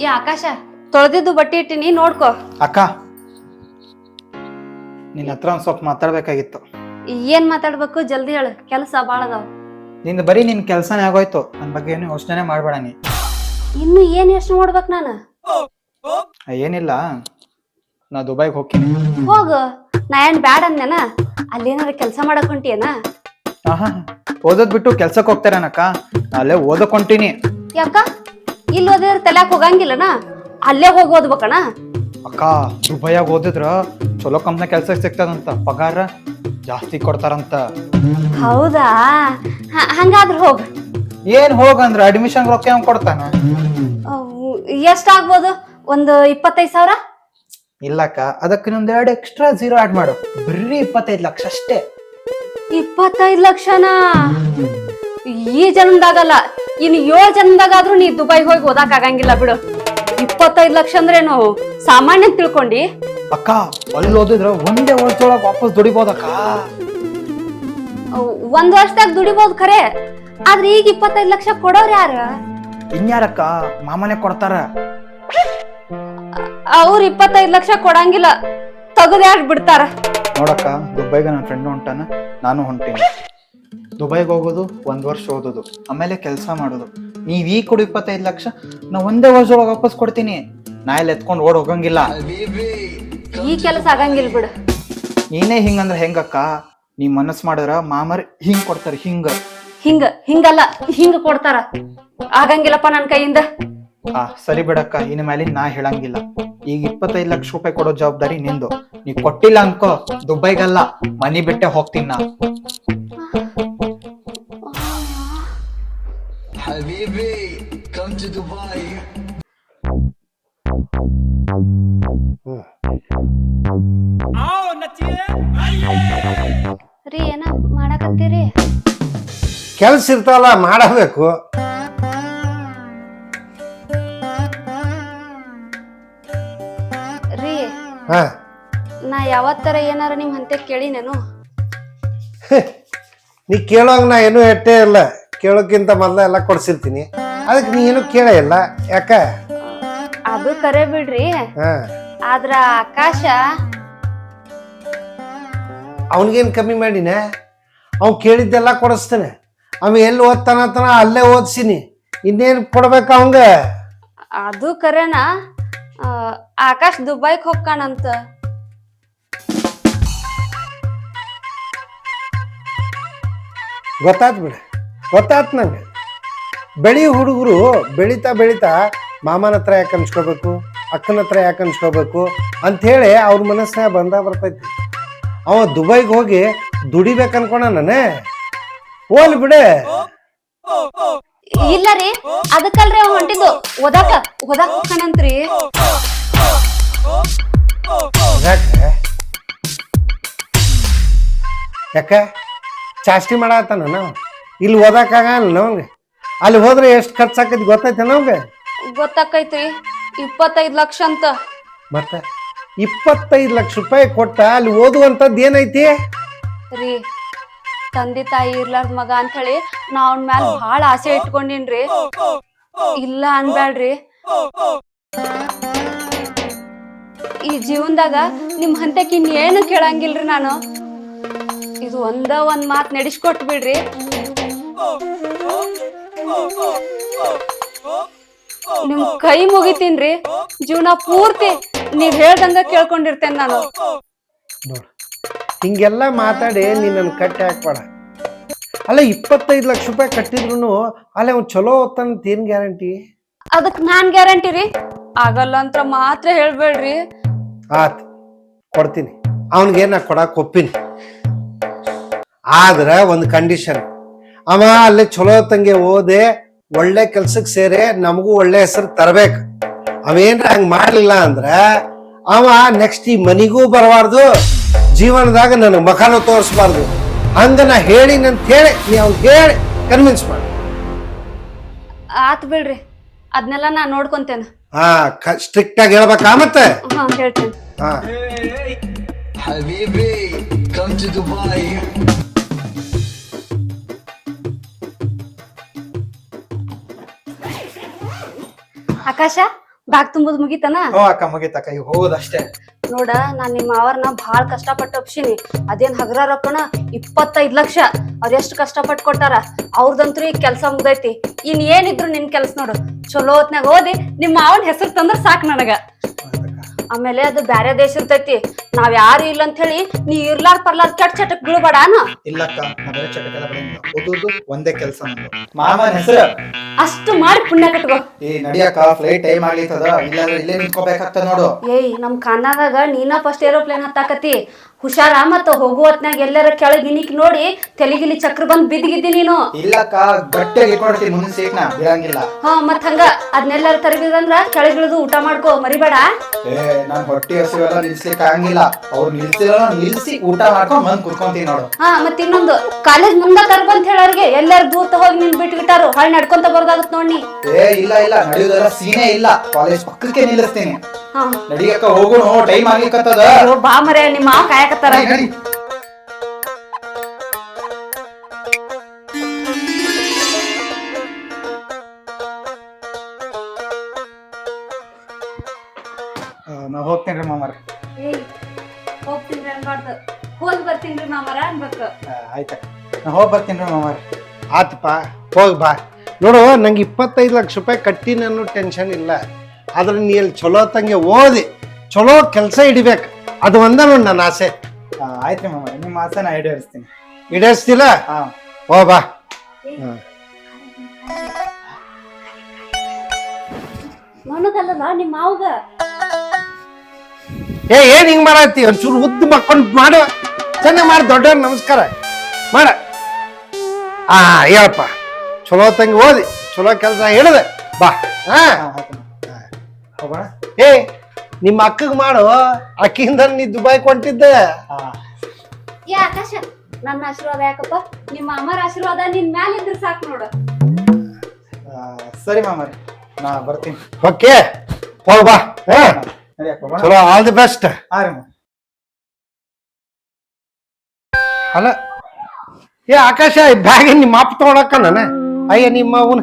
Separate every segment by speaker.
Speaker 1: ಏ ಆಕಾಶ, ತೊಳೆದಿದ್ದು ಬಟ್ಟೆ ಇಟ್ಟಿನಿ ನೋಡ್ಕೊ.
Speaker 2: ಅಕ್ಕ, ನಿನ್ನ ಹತ್ರ ಒಂದ್ ಸ್ವಲ್ಪ ಮಾತಾಡ್ಬೇಕಾಗಿತ್ತು.
Speaker 1: ಏನ್ ಮಾತಾಡ್ಬೇಕು? ಜಲ್ದಿ ಹೇಳು, ಕೆಲಸ ಬಾಳ ಅದಾವ.
Speaker 2: ನಿಂದ ಬರೀ ನಿನ್ ಕೆಲ್ಸನೇ ಆಗೋಯ್ತು, ನನ್ ಬಗ್ಗೆ ಏನು ಯೋಚನೆ ಮಾಡ್ಬೇಡ ನೀ.
Speaker 1: ಇನ್ನು ಏನ್ ಯೋಚನೆ ಮಾಡ್ಬೇಕ್ ನಾನು?
Speaker 2: ಏನಿಲ್ಲ, ನಾ ದುಬೈಗೆ ಹೋಗ್ತೀನಿ.
Speaker 1: ಹೋಗು, ನಾ ಏನ್ ಬ್ಯಾಡ ಅಂದೇನ? ಅಲ್ಲೇನಾರ ಕೆಲ್ಸ ಮಾಡಕ್ ಹೊಂಟಿಯೇನ?
Speaker 2: ಆಹಾ, ಓದೋದ್ ಬಿಟ್ಟು ಕೆಲ್ಸಕ್ಕೆ ಹೋಗ್ತಾರನಕ್ಕ? ಅಲ್ಲೇ ಓದಕ್ ಹೊಂಟೀನಿ.
Speaker 1: ಯಾಕ? ಇಲ್ಲಿ ಓದಿದ್ರೆ ತಲ್ಯಾಕ್ ಹೋಗಂಗಿಲ್ಲನ? ಅಲ್ಲೇ ಹೋಗಿ ಓದ್ಬೇಕಣ?
Speaker 2: ಅಕ್ಕ, ದುಬೈಯಾಗ ಓದಿದ್ರ ಚಲೋ ಕಂಪ್ನಿ ಕೆಲ್ಸಕ್ಕೆ ಸಿಗ್ತದಂತ, ಪಗಾರ ಜಾಸ್ತಿ ಕೊಡ್ತಾರಂತ.
Speaker 1: ಹೌದಾ? ಹಂಗಾದ್ರ ಹೋಗ.
Speaker 2: ಏನ್ ಹೋಗಂದ್ರ ಅಡ್ಮಿಷನ್ ರೊಕ್ಕ ಹೆಂಗ್ ಕೊಡ್ತಾನ?
Speaker 1: ಎಷ್ಟಾಗ್ಬೋದು? ಒಂದು 25,000?
Speaker 2: ಇಲ್ಲಕ್ಕ, ಅದಕ್ಕೆ ಇನ್ನೊಂದ್ 2 ಎಕ್ಸ್ಟ್ರಾ ಝೀರೋ ಆಡ್ ಮಾಡು. ಬರೀ 25 ಲಕ್ಷ ಅಷ್ಟೇ.
Speaker 1: 25 ಲಕ್ಷನಾ? ಈ ಜನ್ಮದಾಗಲ್ಲ, ಇನ್ನು 7 ಜನ್ಮದಾಗಾದ್ರೂ ನೀ ದುಬೈಗೆ ಹೋಗಿ ಓದಾಕ್ ಆಗಂಗಿಲ್ಲ ಬಿಡು. 25 ಲಕ್ಷ ಅಂದ್ರೇನು ಸಾಮಾನ್ಯ ತಿಳ್ಕೊಂಡಿ?
Speaker 2: ಅಕ್ಕ, ಅಲ್ಲಿ ಓದಿದ್ರ ಒಂದೇ ವರ್ಷದೊಳಗ ವಾಪಸ್ ದುಡಿಬೋದಕ್ಕ.
Speaker 1: 1 ವರ್ಷದಾಗ ದುಡಿಬಹುದು ಖರೆ, ಆದ್ರೆ ಈಗ 25 ಲಕ್ಷ ಕೊಡೋರ್ ಯಾರ?
Speaker 2: ಇನ್ಯಾರಕ್ಕ, ಮಾಮನೆ ಕೊಡ್ತಾರ.
Speaker 1: ಅವ್ರು 25 ಲಕ್ಷ ಕೊಡಂಗಿಲ್ಲ, ತಗದ್ಯಾಡ್ ಬಿಡ್ತಾರ.
Speaker 2: ನೋಡಕ್ಕ, ದುಬೈಗೆ ನನ್ನ ಫ್ರೆಂಡ್ ಹೊಂಟಾನ, ನಾನು ಹೊಂಟೀನಿ. ದುಬೈಗೆ ಹೋಗೋದು 1 ವರ್ಷ ಓದೋದು, ಆಮೇಲೆ ಕೆಲಸ ಮಾಡೋದು. ನೀವ್ ಈಗ ಕೊಡು 25 ಲಕ್ಷ, ನಾ ಒಂದೇ ವರ್ಷದೊಳಗೆ ವಾಪಸ್ ಕೊಡ್ತೀನಿ. ನಾ ಇಲ್ಲಿ ಎತ್ಕೊಂಡು ಓಡ್ ಹೋಗಂಗಿಲ್ಲ.
Speaker 1: ಈ ಕೆಲಸ ಆಗಂಗಿಲ್ಲ ಬಿಡು.
Speaker 2: ನೀನೇ ಹಿಂಗಂದ್ರ ಹೆಂಗಕ್ಕ? ನೀ ಮನಸ್ ಮಾಡಿದ್ರ ಮಾಮರ್ ಹಿಂಗ್ ಕೊಡ್ತಾರ.
Speaker 1: ಹಿಂಗಲ್ಲ, ಹಿಂಗ ಕೊಡ್ತಾರ. ಆಗಂಗಿಲ್ಲಪ್ಪ ನನ್ ಕೈಯಿಂದ.
Speaker 2: ಸರಿ ಬಿಡಕ್ಕ, ಇನ್ ಮೇಲೆ ನಾ ಹೇಳಂಗಿಲ್ಲ. ಈಗ 25 ಲಕ್ಷ ರೂಪಾಯಿ ಕೊಡೋ ಜವಾಬ್ದಾರಿ ನಿಂದು. ನೀ ಕೊಟ್ಟಿಲ್ಲ ಅನ್ಕೋ, ದುಬೈಗಲ್ಲ ಮನಿ ಬಿಟ್ಟೆ ಹೋಗ್ತೀನಿ ನಾ.
Speaker 3: Habibi, come to Dubai.
Speaker 1: ರೀ, ಏನ ಮಾಡಕತ್ತೀರಿ?
Speaker 4: ಕೆಲ್ಸ ಇರ್ತಾವಲ್ಲ, ಮಾಡಬೇಕು.
Speaker 1: ರೀ,
Speaker 4: ಹಾ,
Speaker 1: ನಾ ಯಾವತ್ತರ ಏನಾರ ನಿಮ್ ಹಂತೆ ಕೇಳಿನೇನು?
Speaker 4: ನೀ ಕೇಳೋಂಗ ನಾ ಏನೂ ಎಟ್ಟೇ ಇಲ್ಲ. ಕೇಳೋಕ್ಕಿಂತ ಮೊದ್ಲ ಎಲ್ಲ ಕೊಡ್ಸಿರ್ತೀನಿ. ಅದಕ್ಕೆ ನೀ ಏನು ಕೇಳೇ ಇಲ್ಲ, ಯಾಕ?
Speaker 1: ಅದು ಕರೆ ಬಿಡ್ರಿ,
Speaker 4: ಹಾ,
Speaker 1: ಆದ್ರ ಆಕಾಶ
Speaker 4: ಅವನಿಗೇನು ಕಮ್ಮಿ ಮಾಡಿನ? ಅವ್ನು ಕೇಳಿದ್ದೆಲ್ಲ ಕೊಡಿಸ್ತೇನೆ. ಅವ ಎಲ್ಲಿ ಓದ್ತಾನತನ ಅಲ್ಲೇ ಓದ್ಸಿನಿ. ಇನ್ನೇನು ಕೊಡ್ಬೇಕ ಅವಂಗ?
Speaker 1: ಅದು ಕರೆನಾ? ಆಕಾಶ್ ದುಬೈಗ್ ಹೋಗ್ಕಾನಂತ.
Speaker 4: ಗೊತ್ತಾತ್ ಬಿಡ, ಗೊತ್ತಾತ್ ನಂಗೆ. ಬೆಳಿ ಹುಡುಗರು ಬೆಳಿತಾ ಮಾಮನ ಹತ್ರ ಯಾಕೆ ಅನ್ಸ್ಕೋಬೇಕು, ಅಕ್ಕನ ಹತ್ರ ಯಾಕೆ ಅನ್ಸ್ಕೋಬೇಕು ಅಂಥೇಳಿ ಅವ್ರ ಮನಸ್ಸಿನಾಗ ಬರ್ತೈತಿ. ಅವ ದುಬೈಗೆ ಹೋಗಿ ದುಡಿಬೇಕು ಅನ್ಕೋಣ ನಾನೇ. ಹೋಲ್ ಬಿಡೆ.
Speaker 1: ಇಲ್ಲ ರೀ, ಅದಕ್ಕಲ್ರಿ ಅವ್ ಹೊಂಟಿದ್ದು ಓದಾಕ ಹೋಗ್ತಾನಂತ್ರಿ.
Speaker 4: ಯಾಕ ಚಾಸ್ತಿ ಮಾಡತ್ತಾನ ನಾವು? ಇಲ್ಲಿ ಓದಾಕಾಗಲ್ಲ ನಮ್ಗೆ. ಅಲ್ಲಿ ಹೋದ್ರೆ ಎಷ್ಟು ಖರ್ಚಾಕೈತಿ ಗೊತ್ತೈತೆ ನಮ್ಗೆ?
Speaker 1: ಗೊತ್ತಾಕೈತ್ರಿ, 25 ಲಕ್ಷ ಅಂತ.
Speaker 4: ಮತ್ತೆ 25 ಲಕ್ಷ ರೂಪಾಯಿ ಕೊಟ್ಟ ಅಲ್ಲಿ ಓದುವಂತದ್ದು ಏನೈತಿ
Speaker 1: ರೀ? ತಂದೆ ತಾಯಿ ಇರ್ಲಾರ್ದ ಮಗ ಅಂತ ಹೇಳಿ ನಾ ಅವ್ನ ಮ್ಯಾಲ ಬಹಳ ಆಸೆ ಇಟ್ಕೊಂಡಿನ್ರಿ. ಇಲ್ಲ ಅನ್ಬ್ಯಾಡ್ರಿ. ಈ ಜೀವನದಾಗ ನಿಮ್ ಹಂತಕ್ಕೆ ಇನ್ನೇನು ಕೇಳಂಗಿಲ್ರಿ ನಾನು. ಇದು ಒಂದ್ ಮಾತ್ ನಡೆಸ್ಕೊಟ್ ಬಿಡ್ರಿ. ನಿಮ್ ಕೈ ಮುಗಿತೀನ್ರಿ, ಜೀವನ ಪೂರ್ತಿ ನೀವ್ ಹೇಳ್ದಂಗ ಕೇಳ್ಕೊಂಡಿರ್ತೇನೆ ನಾನು.
Speaker 4: ನೋಡು, ಹಿಂಗೆಲ್ಲ ಮಾತಾಡಿ ನೀನ್ ನನ್ನ ಕಟ್ಟಿ ಹಾಕ್ಬೇಡ. ಅಲ್ಲ 25 ಲಕ್ಷ ರೂಪಾಯಿ ಕಟ್ಟಿದ್ರು ಅಲ್ಲೇ ಅವ್ನು ಚಲೋ ಓದ್ತಾನಂತ ಏನ್ ಗ್ಯಾರಂಟಿ?
Speaker 1: ಅದಕ್ ನಾನ್ ಗ್ಯಾರಂಟಿ ರೀ? ಆಗಲ್ಲ ಅಂತ ಮಾತ್ರ ಹೇಳ್ಬೇಡ್ರಿ.
Speaker 4: ಆತ್, ಕೊಡ್ತೀನಿ. ಅವನಿಗೆ ನಾ ಕೊಡಕ್ ಒಪ್ಪಿನಿ. ಆದ್ರ ಒಂದು ಕಂಡೀಷನ್, ಅವ ಅಲ್ಲಿ ಚಲೋ ತಂಗೆ ಓದೆ ಒಳ್ಳೆ ಕೆಲ್ಸಕ್ಕೆ ಸೇರಿ ನಮಗೂ ಒಳ್ಳೆ ಹೆಸರು ತರಬೇಕು. ಅವೇನ್ರ ಹಂಗ ಮಾಡ್ಲಿಲ್ಲ ಅಂದ್ರ ಅವ ನೆಕ್ಸ್ಟ್ ಈ ಮನಿಗೂ ಬರಬಾರ್ದು, ಜೀವನದಾಗ ನನ್ನ ಮಖನೂ ತೋರಿಸ್ಬಾರ್ದು. ಹಂಗ ನಾ ಹೇಳಿನಂತ ಹೇಳಿ ನೀ ಅವ್ನಿಗೆ ಹೇಳಿ ಕನ್ವಿನ್ಸ್ ಮಾಡು.
Speaker 1: ಆತ್ ಬಿಡ್ರಿ, ಅದನ್ನೆಲ್ಲ ನಾ ನೋಡ್ಕೊಂತೇನೆ.
Speaker 4: ಹಾ ಸ್ಟ್ರಿಕ್ಟ್ ಆಗಿ ಹೇಳ್ಬೇಕಾ ಮತ್ತೆ?
Speaker 1: ಹಾ ಹೇಳ್ತೇನೆ.
Speaker 4: ಹಾ
Speaker 3: Habibi, come to Dubai.
Speaker 1: Akash, bag ತುಂಬುದ್ ಮುಗಿತನ?
Speaker 2: ಹ್ಞೂ ಅಕ್ಕ ಮುಗಿತಕ್ಕ, ಈಗ ಹೋಗೋದಷ್ಟೇ.
Speaker 1: ನೋಡ, ನಾನ್ ನಿಮ್ಮ ಅವ್ರನ್ನ ಭಾಳ ಕಷ್ಟಪಟ್ಟು ಒಪ್ಸಿನಿ. ಅದೇನ್ ಹಗರ ರೊಕ್ಕನ 25 ಲಕ್ಷ ಅವ್ರ ಎಷ್ಟು ಕಷ್ಟಪಟ್ಟು ಕೊಟ್ಟಾರ. ಅವ್ರದಂತ್ರು ಈಗ ಕೆಲ್ಸ ಮುಗ್ದೈತಿ. ಇನ್ ಏನಿದ್ರು ನಿನ್ ಕೆಲ್ಸ ನೋಡು. ಚಲೋ ಹೊತ್ನಾಗ ಓದಿ ನಿಮ್ಮ ಮಾವನ್ ಹೆಸರು ತಂದ್ರ ಸಾಕ್ ನನಗ. ಆಮೇಲೆ ಅದು ಬ್ಯಾರೆ ದೇಶ ಇರ್ತೈತಿ, ನಾವ್ ಯಾರು ಇಲ್ಲ ಅಂತ ಹೇಳಿ ನೀ ಇರ್ಲಾರ್ ಪರ್ಲಾರ್ ಕೆಟ್ಟ ಚಟಕ್ ಬೀಳ್ಬೇಡಾನ.
Speaker 2: ಇಲ್ಲಕ್ಕ, ನಾ ಬರೀ ಚಟಕೆಲ್ಲ ಬರಂಗಿಲ್ಲ. ಓದೋದು ಒಂದೇ ಕೆಲಸ ನಂದು. ಮಾಮನ ಹೆಸರು
Speaker 1: ಅಷ್ಟು ಮಾಡಿ ಪುಣ್ಯ ಕಟ್ಕೋ.
Speaker 2: ನಡಿಯಕ್ಕ, ಫ್ಲೈಟ್ ಟೈಮ್ ಆಗ್ಲಿತ್ತದ, ಇಲ್ಲಾಂದ್ರೆ ಇಲ್ಲೇ ನಿಂತ್ಕೋಬೇಕಾಗ್ತದ ನೋಡು.
Speaker 1: ಏಯ್, ನಮ್ ಖಾನಾದಾಗ ನೀನ ಫಸ್ಟ್ ಏರೋಪ್ಲೇನ್ ಹತ್ತಾಕತಿ. ಹುಷಾರ, ಮತ್ತ ಹೋಗುವ ಹೊತ್ನಾಗ ಎಲ್ಲಾರ ಕೆಳಗ್ ಇನಿಕ್ ನೋಡಿ ತೆಲಿಗಿಲಿ ಚಕ್ರ ಬಂದ್ ಬಿದ್ದಿಗಿದ್ದಿ ನೀನು.
Speaker 2: ಇಲ್ಲಕ್ಕ, ಗಟ್ಟಿಯಾಗಿ ಇಟ್ಕೊಡ್ತೀನಿ ಮುಂದಿನ ಸೀಟ್ನ, ಬಿಡಂಗಿಲ್ಲ.
Speaker 1: ಹಾ, ಮತ್ ಹಂಗ ಅದನ್ನೆಲ್ಲಾರ ತರಗಿದಂದ್ರ ಕೆಳಗಿಳಿದು ಊಟ ಮಾಡ್ಕೋ, ಮರಿಬೇಡ.
Speaker 2: ನಾನ್ ಹೊಟ್ಟಿ ಹಸಿವೆಲ್ಲ ನಿಲ್ಸ್ಲಿಕ್ಕೆ ಆಗಂಗಿಲ್ಲ. ಅವ್ರು ನಿಲ್ಸಿ ಊಟ ಮಾಡ್ಕೊಂಡ್ ಬಂದ್ ಕುತ್ಕೊಂತೀನಿ ನೋಡು.
Speaker 1: ಹಾ, ಮತ್ ಇನ್ನೊಂದು, ಕಾಲೇಜ್ ಮುಂದ ತರ್ಬಂತ ಹೇಳೋರ್ಗೆ ಎಲ್ಲಾರು ದೂರ ಹೋಗಿ ನಿನ್ ಬಿಟ್ಬಿಟ್ಟಾರು, ಹಳ್ಳಿ ನಡ್ಕೊಂತ ಬರೋದಾಗತ್ ನೋಡಿ.
Speaker 2: ಇಲ್ಲ ನಡೆಯುವುದರ ಸೀನೇ ಇಲ್ಲ, ಕಾಲೇಜ್ ಪಕ್ಕಕ್ಕೆ ನಿಲ್ಲಿಸ್ತೀನಿ.
Speaker 1: ಹಾ,
Speaker 2: ನಡಿಯಕ್ಕ, ಹೋಗೋಣ, ಟೈಮ್ ಆಗ್ಲಿಕ್ಕತ್ತದ.
Speaker 1: ಬಾ ಮರೆ, ನಿಮ್ಮ ಮಾವ ಕಾಯಕತ್ತಾರ.
Speaker 2: ನಡಿ. ನಾ ಹೋಗ್ತೇನ್ರಿ ಮಾಮಾರ.
Speaker 1: ಏಯ್, ಹೋಗ್ತೀನ್ರಿ ಅನ್ಬಾರ್ದು, ಹೋಗಿ ಬರ್ತೀನ್ರಿ ಮಾಮರ ಅನ್ಬೇಕು.
Speaker 2: ಆಯ್ತಕ್ಕ, ನಾ ಹೋಗಿ ಬರ್ತೀನಿ ಮಾಮಾರ.
Speaker 4: ಆತಪ್ಪ, ಹೋಗಿ ಬಾ. ನೋಡು, ನಂಗೆ 25 ಲಕ್ಷ ರೂಪಾಯಿ ಕಟ್ಟಿನ ಅನ್ನೋ ಟೆನ್ಷನ್ ಇಲ್ಲ. ಆದ್ರೆ ನೀ ಅಲ್ಲಿ ಚಲೋ ತಂಗೆ ಓದಿ ಚಲೋ ಕೆಲಸ ಹಿಡಿಬೇಕು, ಅದು ಒಂದ ನೋಡಿ ನನ್ನ ಆಸೆ.
Speaker 2: ಆಯ್ತ್ರಿ ಮಾಮಾರ, ನಿಮ್ಮ ಆಸೆ ನಾ ಈಡೇರಿಸ್ತೀನಿ.
Speaker 4: ಈಡೇರಿಸ್ತಿಲ್ಲ?
Speaker 2: ಹಾ,
Speaker 4: ಹೋ ಬಾ.
Speaker 1: ನನಗಲ್ಲ ನಿಮ್ಮ ಮಾವಗ.
Speaker 4: ಏನ್ ಹಿಂಗ್ ಮಾಡತ್ತಿ? ಒಂಚೂರು ಉದ್ದು ಮಕ್ಕೊಂಡು ಮಾಡು, ಚೆನ್ನಾಗಿ ಮಾಡಿ. ದೊಡ್ಡವ್ರ ನಮಸ್ಕಾರ ಮಾಡ. ಹೇಳಪ್ಪ, ಚಲೋ ತಂಗಿ ಓದಿ ಚಲೋ ಕೆಲಸ ಹೇಳಿದೆ ಬಾ.
Speaker 2: ಹೋಗೋಣ.
Speaker 4: ನಿಮ್ಮ ಅಕ್ಕಗ್ ಮಾಡು, ಅಕ್ಕಿಂದ ನೀ ದುಬೈ ಕೊಂಟಿದ್ದೆ.
Speaker 1: ಏ ಆಕಾಶ, ನನ್ನ ಆಶೀರ್ವಾದ ಯಾಕಪ್ಪ? ನಿಮ್ಮ ಅಮ್ಮರ ಆಶೀರ್ವಾದ ನಿನ್ ಮ್ಯಾಲ ಇದ್ರೆ ಸಾಕು ನೋಡು.
Speaker 2: ಸರಿ ಮಾಮಾರ, ನಾ ಬರ್ತೀನಿ.
Speaker 4: ಓಕೆ, ಹೋಗ್ ಬಾ. ಚಲೋ, ಆಲ್ ದಿ ಬೆಸ್ಟ್. ಅಲ್ಲ, ಆಕಾಶ, ಬ್ಯಾಗ್ ನಿಮ್ಮ ಅಪ್ಪ ತಗೊಳಕ ನಾನು? ಅಯ್ಯ, ನಿಮ್ಮ ಅವನು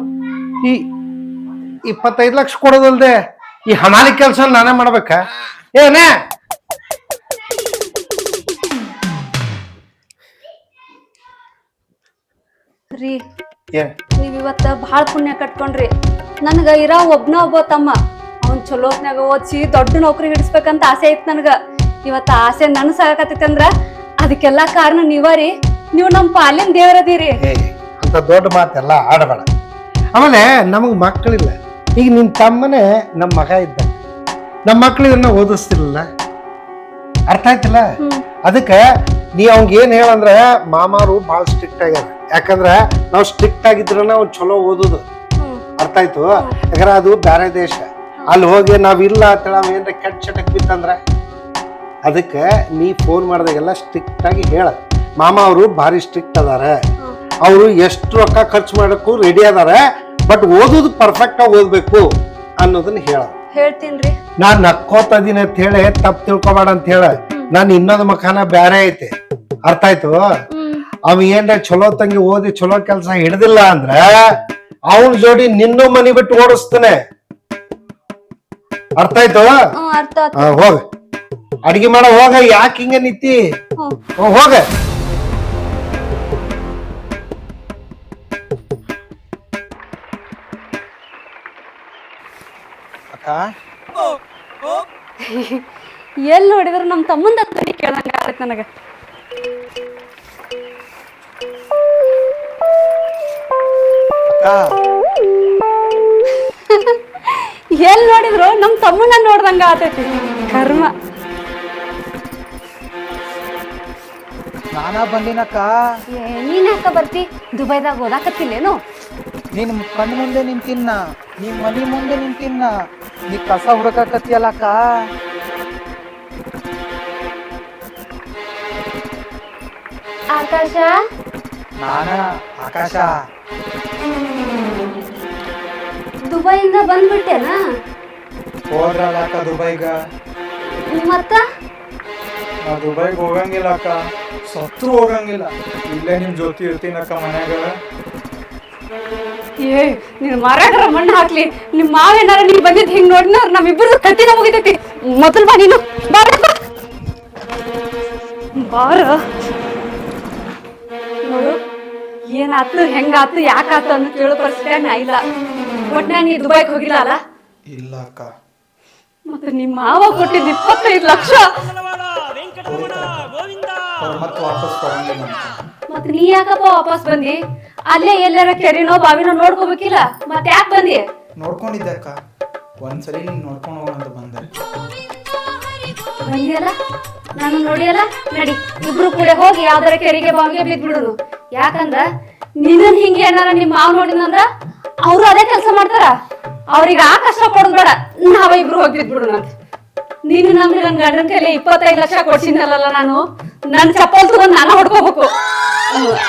Speaker 4: ಈ 25 ಲಕ್ಷ ಕೊಡೋದಲ್ದೆ ಈ ಹಮಾಲಿ ಕೆಲಸ ನಾನೇ ಮಾಡ್ಬೇಕ? ಏನೇ
Speaker 1: ರೀ, ನೀವ್ ಇವತ್ತ ಬಹಳ ಪುಣ್ಯ ಕಟ್ಕೊಂಡ್ರಿ. ನನ್ಗ ಇರ ಒಬ್ಬ ತಮ್ಮ, ಅವ್ನ್ ಚಲೋತ್ನಾಗ ಓದಿಸಿ ದೊಡ್ಡ ನೌಕರಿ ಹಿಡಿಸ್ಬೇಕಂತ ಆಸೆ ಐತ್ ನನ್ಗ. ಇವತ್ತ ಆಸೆ ನನಸಾಗತೈತಿ ಅಂದ್ರ ಅದಕ್ಕೆಲ್ಲಾ ಕಾರಣ ನೀವರಿ. ನೀವು ನಮ್ ಪಾಲಿನ ದೇವರದೀರಿ.
Speaker 4: ಅಂತ ದೊಡ್ಡ ಮಾತೆಲ್ಲ ಆಡಬೇಡ. ಆಮೇಲೆ ನಮಗ್ ಮಕ್ಕಳಿಲ್ಲ. ಈಗ ನಿನ್ ತಮ್ಮನೇ ನಮ್ಮ ಮಗ ಇದ್ದ, ನಮ್ಮ ಮಕ್ಳಿಗನ್ನ ಓದಿಸ್ತಿರ್ಲಿಲ್ಲ. ಅರ್ಥ ಆಯ್ತಿಲ್ಲ? ಅದಕ್ಕೆ ನೀ ಅವಂಗ ಏನ್ ಹೇಳಂದ್ರ, ಮಾಮಾರು ಬಹಳ ಸ್ಟ್ರಿಕ್ಟ್ ಆಗ್ಯಾರ. ಯಾಕಂದ್ರ ನಾವ್ ಸ್ಟ್ರಿಕ್ಟ್ ಆಗಿದ್ರ ಅವ್ನ್ ಚಲೋ ಓದುದು. ಅರ್ಥ ಆಯ್ತು? ಯಾಕಂದ್ರೆ ಅದು ಬ್ಯಾರೆ ದೇಶ, ಅಲ್ಲಿ ಹೋಗಿ ನಾವ್ ಇಲ್ಲ ಅಂತೇಳಿ ಅವ್ ಏನ್ರ ಕೆಟ್ಟ ಚಟಕ್ ಬಿತ್ತಂದ್ರ, ಅದಕ್ಕೆ ನೀ ಫೋನ್ ಮಾಡ್ದಾಗೆಲ್ಲ ಸ್ಟ್ರಿಕ್ಟ್ ಆಗಿ ಹೇಳ. ಮಾಮ ಅವರು ಭಾರಿ ಸ್ಟ್ರಿಕ್ಟ್ ಅದಾರ, ಅವರು ಎಷ್ಟು ರೊಕ್ಕ ಖರ್ಚು ಮಾಡಕ್ಕೂ ರೆಡಿ ಅದಾರ, ಬಟ್ ಓದುದು ಪರ್ಫೆಕ್ಟ್ ಆಗಿ ಓದ್ಬೇಕು ಅನ್ನೋದನ್ನ ಹೇಳ.
Speaker 1: ಹೇಳ್ತೀನ್ರಿ.
Speaker 4: ನಾನ್ ನಕ್ಕೋತ ಇದೀನಿ ಅಂತ ಹೇಳಿ ತಪ್ಪು ತಿಳ್ಕೊಬೇಡ ಅಂತ ಹೇಳ. ನಾನ್ ಇನ್ನೊಂದು ಮಖಾನ ಬ್ಯಾರೆ ಐತೆ. ಅರ್ಥ ಆಯ್ತು? ಅವ ಏನ್ರ ಚಲೋ ತಂಗಿ ಓದಿ ಚಲೋ ಕೆಲ್ಸ ಹಿಡ್ದಿಲ್ಲ ಅಂದ್ರ ಅವನ್ ಜೋಡಿ ನಿನ್ನೂ ಮನಿ ಬಿಟ್ಟು ಓಡಿಸ್ತಾನೆ. ಅರ್ಥ ಆಯ್ತು? ಹೋಗ ಅಡಿಗೆ ಮಾಡ, ಹೋಗ. ಯಾಕೆ ಹಿಂಗ ನಿಂತಿ? ಹೋಗ.
Speaker 1: ಎಲ್ಲಿ ನೋಡಿದ್ರು ನಮ್ ತಮ್ಮಂದ ಕೇಳಂಗ ಆಗತ್ತೆ ನನಗ. ಎಲ್ಲಿ ನೋಡಿದ್ರು ನಮ್ ತಮ್ಮನ್ನ ನೋಡ್ದಂಗ ಆತೈತಿ. ಕರ್ಮ.
Speaker 2: ನಾನಾ ಬಂದಿನಕ್ಕ.
Speaker 1: ನೀನ್ ಯಾಕ ಬರ್ತಿ? ದುಬೈದಾಗ ಓದಾಕತ್ತಿಲ್ಲೇನು?
Speaker 2: ನೀನ್ ಕಣ್ಣು ಮುಂದೆ ನಿಂತಿನ್ನ, ನಿಮ್ ಮನಿ ಮುಂದೆ ನಿಂತಿನ್ನ, ನೀ ಕಸ ಹುಡುಕಕತ್ತಿಯಲ್ಲಕ್ಕ.
Speaker 1: ಆಕಾಶ,
Speaker 2: ನಾನ ಆಕಾಶ.
Speaker 1: ದುಬೈಯಿಂದ ಬಂದ್ಬಿಟ್ಟೆನಾ?
Speaker 2: ಹೋದ್ರಲ್ಲ ಅಕ್ಕ ದುಬೈಗ.
Speaker 1: ಮತ್ತ
Speaker 2: ನಾ ದುಬೈಗೆ ಹೋಗಂಗಿಲ್ಲ ಅಕ್ಕ, ಸತ್ರು ಹೋಗಂಗಿಲ್ಲ. ಇಲ್ಲೇ ನಿಮ್ ಜೊತೆ ಇರ್ತೀನಕ್ಕ ಮನ್ಯಾಗ.
Speaker 1: ಏ ನೀನ್ ಮಾರಾಟರ ಮಣ್ಣು ಹಾಕ್ಲಿ. ನಿಮ್ ಮಾವೇನಾರ ನೀ ಬಂದಿದ್ ಹಿಂಗ್ ನೋಡಿನ ನಮ್ಮಿಬ್ಬರದು ಕತ್ತಿನ ಮುಗಿತೈತಿ. ಮೊದಲ್ ಬಾ ನೀನು, ಬಾರ ಬಾರ. ನೋಡು ಏನಾತು ಹೆಂಗಾತು ಯಾಕಾತು ಅಂತ ಕೇಳೋ ಪರಿಸ್ಥಿತಿ ನಾ ಇಲ್ಲ. ಒಟ್ನಾಗ ನೀ ದುಬೈಗೆ ಹೋಗಿಲ್ಲ ಅಲ್ಲ?
Speaker 2: ಇಲ್ಲ ಅಕ್ಕ.
Speaker 1: ಮತ್ತೆ ನಿಮ್ಮ ಮಾವ ಕೊಟ್ಟಿದ್ 25 ಲಕ್ಷ
Speaker 2: ಮತ್ತೆ ವಾಪಸ್ ಕೊಡಂಗಿಲ್ಲ ಅಂತ.
Speaker 1: ಮತ್ ನೀ ಯಾಕಪ್ಪ ವಾಪಸ್ ಬಂದಿ? ಅಲ್ಲೇ ಎಲ್ಲಾರ ಕೆರಿನೋ ಬಾವಿನೋ ನೋಡ್ಕೋಬೇಕಿಲ್ಲ, ಮತ್ತೆ ಯಾಕೆ ಬಂದಿ?
Speaker 2: ನೋಡ್ಕೊಂಡಿದ್ದೆ ಅಕ್ಕ, ಒಂದ್ಸಲಿ ನೀನ್ ನೋಡ್ಕೊಂಡು ಹೋಗೋಣ ಅಂತ ಬಂದೆ.
Speaker 1: ಬಂದಿಯಲ್ಲ, ನಾನು ನೋಡಿಯಲ್ಲ. ನಡಿ ಇಬ್ರು ಕೂಡ ಹೋಗಿ ಯಾವ್ದಾರ ಕೆರೆಗೆ ಬಾವಿಗೆ ಬಿದ್ಬಿಡುನು. ಯಾಕಂದ್ರ ನಿನ್ನ ಹಿಂಗೆ ಏನಾರ ನಿಮ್ ಮಾವ್ ನೋಡಿದಂದ್ರ ಅವ್ರು ಅದೇ ಕೆಲಸ ಮಾಡ್ತಾರ. ಅವ್ರಿಗೆ ಆ ಕಷ್ಟ ಕೊಡೋದ್ ಬೇಡ, ನಾವ ಇಬ್ರು ಹೋಗಿ ಬಿದ್ಬಿಡುನು ಅಂತ. ನೀನು ನಮ್ಗೆ ನನ್ ಗಂಡನ ಕೈಲಿ 25 ಲಕ್ಷ ಕೊಡ್ಸಿನಲ್ಲ, ನಾನು ನನ್ ಚಪ್ಪಲ್ ತಗೊಂಡ್ ನಾನು ಹೊಡ್ಕೋಬೇಕು.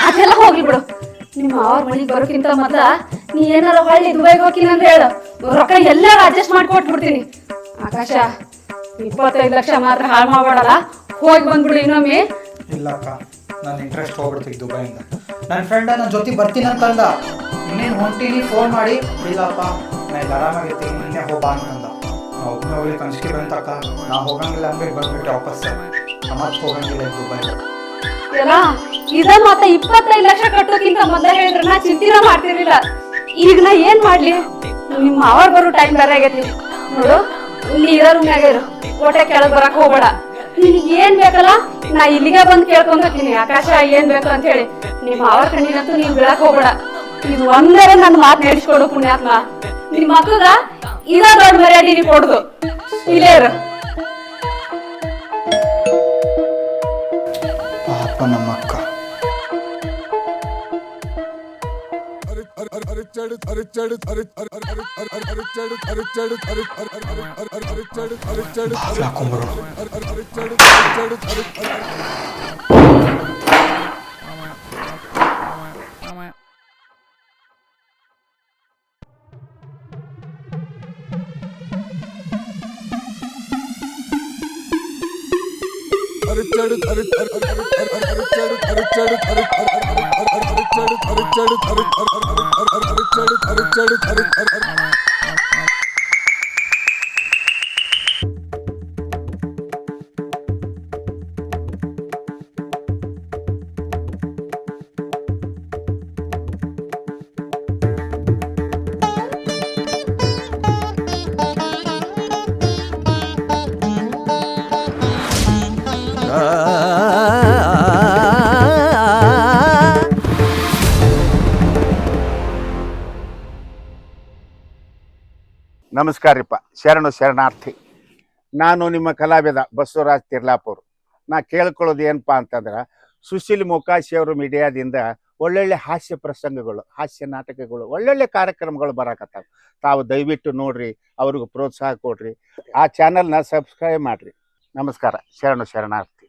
Speaker 1: ಅದೆಲ್ಲ ಹೋಗ್ಲಿ ಬಿಡು. ನಿಮ್ಮ ಅವ್ರ ಮನೆಗೆ ಬರೋಕ್ಕಿಂತ ಮೊದ್ಲ ನೀ ಏನಾರ ಹೊಳ್ಳಿ ದುಬೈಗೆ ಹೋಗ್ತೀನಿ ಅಂತ ಹೇಳು, ರೊಕ್ಕ ಎಲ್ಲಾರ ಅಡ್ಜಸ್ಟ್ ಮಾಡ್ಕೊಟ್ಬಿಡ್ತೀನಿ. ಆಕಾಶ 25 ಲಕ್ಷ ಮಾತ್ರ ಹಾಳು ಮಾಡ್ಬೇಡಲ್ಲ, ಹೋಗಿ ಬಂದ್ಬಿಡು ಇನ್ನೊಮ್ಮೆ.
Speaker 2: ಇಲ್ಲ ಅಕ್ಕ, ನನ್ನ ಇಂಟ್ರೆಸ್ಟ್ ಹೋಗ್ಬಿಡ್ತೀವಿ ದುಬೈಯಿಂದ. ನನ್ನ ಫ್ರೆಂಡ ನನ್ನ ಜೊತೆ ಬರ್ತೀನಿ ಅಂತಂದ. ಇನ್ನೇನು ಹೊಂಟೀನಿ ಫೋನ್ ಮಾಡಿ, ಇಲ್ಲಪ್ಪ ನಾ ಇಲ್ಲಿ ಆರಾಮಾಗಿರ್ತೀನಿ, ನಿನ್ನೆ ಹೋಗ್ಬಾ ಅಂತಂದ. ನಾ ಒಬ್ಬನೇ ಹೋಗಿ ಕನ್ಸ್ಕಿ ಬಂತಕ್ಕ, ನಾ ಹೋಗಂಗಿಲ್ಲ ಅಂದ್ಬಿಟ್ಟು ಬಂದ್ಬಿಟ್ಟೆ ವಾಪಸ್. ಮತ್ತೆ ಹೋಗಂಗಿಲ್ಲ ದುಬೈಗೆ.
Speaker 1: ಎಲ್ಲ ಇದ ಮತ್ತ 25 ಲಕ್ಷ ಕಟ್ಟೋಕ್ಕಿಂತ ಮೊದಲ ಹೇಳಿದ್ರೆ ನಾ ಚಿಂತಿನ ಮಾಡ್ತಿರ್ಲಿಲ್ಲ. ಈಗ ನಾ ಏನ್ ಮಾಡ್ಲಿ? ನಿಮ್ಮ ಅವ್ರ ಬರೋ ಟೈಮ್ ಬೇರೆ ಆಗೈತಿ ನೋಡು. ನೀ ಇರೋ ರೂಮ್ನಾಗ ಇರು, ಕೋಟೆ ಕೆಳಗ್ ಬರಕ್ ಹೋಗ್ಬೇಡ. ನಿನಗೆ ಏನ್ ಬೇಕಲ್ಲ ನಾ ಇಲ್ಲಿಗೆ ಬಂದು ಕೇಳ್ಕೊಂತೀನಿ, ಆಕಾಶ ಏನ್ ಬೇಕು ಅಂತ ಹೇಳಿ. ನಿಮ್ಮ ಅವ್ರ ಕಣ್ಣಿನಂತೂ ನೀನ್ ಬೀಳಕ್ ಹೋಗ್ಬೇಡ. ಇದು ಒಂದರ ನನ್ನ ಮಾತು ನಡೆಸ್ಕೊಡು ಪುಣ್ಯಾತ್ಮ. ನಿಮ್ ಮಕ್ಕಳ ಇದ ದೊಡ್ಡ ಮರ್ಯಾದೆ ನೀ ಕೊಡುದು. ಇಲ್ಲೇ ಇರು.
Speaker 2: ಪಾಪ ನಮ್ಮ ಅಕ್ಕ.
Speaker 5: ನಮಸ್ಕಾರಪ್ಪ, ಶರಣಾರ್ಥಿ. ನಾನು ನಿಮ್ಮ ಕಲಾವಿದ ಬಸವರಾಜ್ ತಿರ್ಲಾಪುರ್. ನಾ ಕೇಳ್ಕೊಳ್ಳೋದು ಏನಪ್ಪಾ ಅಂತಂದ್ರೆ, ಸುಶೀಲ್ ಮೊಕಾಶಿ ಅವರು ಮೀಡಿಯಾದಿಂದ ಒಳ್ಳೊಳ್ಳೆ ಹಾಸ್ಯ ಪ್ರಸಂಗಗಳು, ಹಾಸ್ಯ ನಾಟಕಗಳು, ಒಳ್ಳೊಳ್ಳೆ ಕಾರ್ಯಕ್ರಮಗಳು ಬರಾಕತ್ತಾವ. ತಾವು ದಯವಿಟ್ಟು ನೋಡ್ರಿ, ಅವ್ರಿಗೆ ಪ್ರೋತ್ಸಾಹ ಕೊಡ್ರಿ, ಆ ಚಾನಲ್ನ ಸಬ್ಸ್ಕ್ರೈಬ್ ಮಾಡ್ರಿ. ನಮಸ್ಕಾರ, ಶರಣಾರ್ಥಿ.